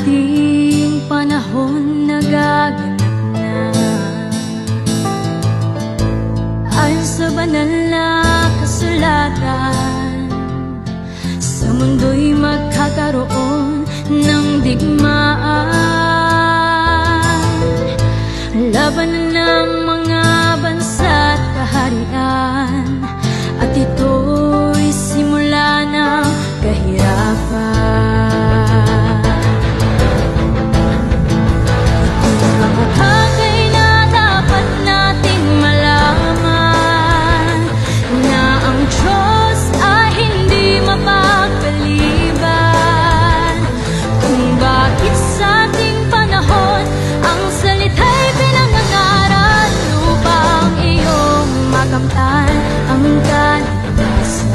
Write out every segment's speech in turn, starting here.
ating panahon nagaganap na. Ayon sa banal na kasulatan, sa mundo'y magkakaroon ng digmaan, labanan ng mga bansa at kaharian, at ito'y simula ng kahirapan. Ito ang bagay na dapat nating malaman, na ang Diyos ay hindi mapagpaliban. Kung bakit sa ating panahon ang salita'y pinangangaral upang iyong makamtan ang kalikasan.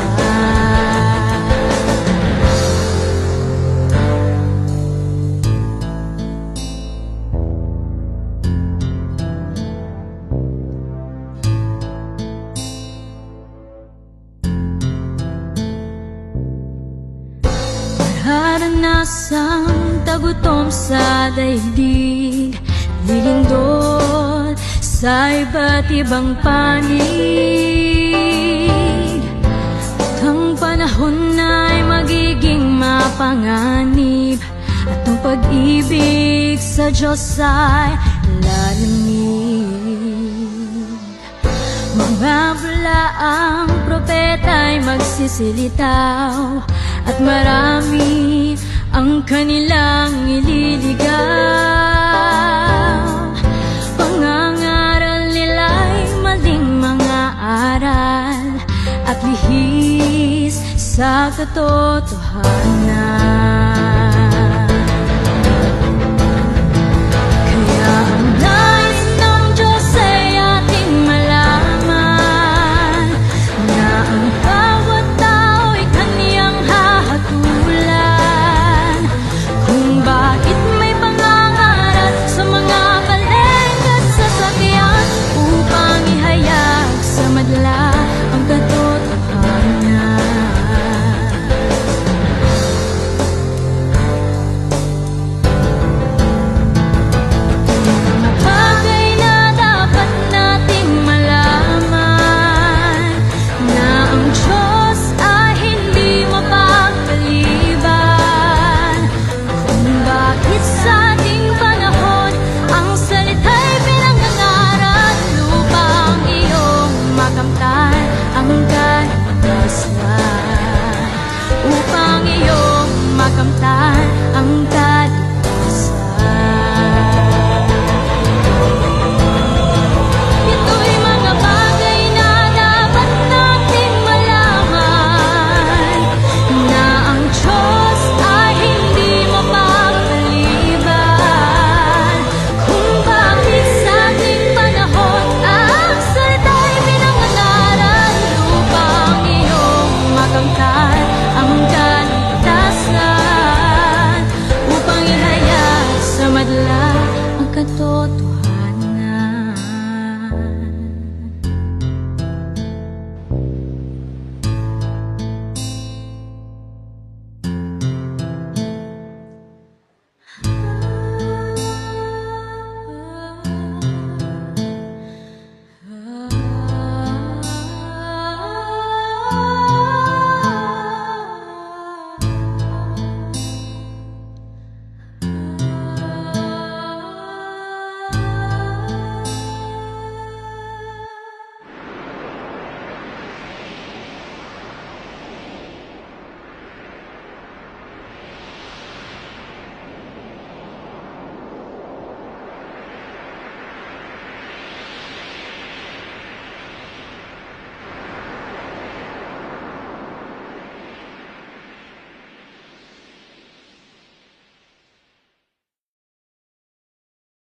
Naranasang tagutom sa daigdig, lilindol sa iba't ibang panig, at ang panahon ay magiging mapanganib, at ang pag-ibig sa Diyos ay lalamig. Mga bulaang propeta'y magsisilitaw, at marami ang kanilang ililigaw. Pangangaral nila'y maling mga aral, at lihis sa katotohanan.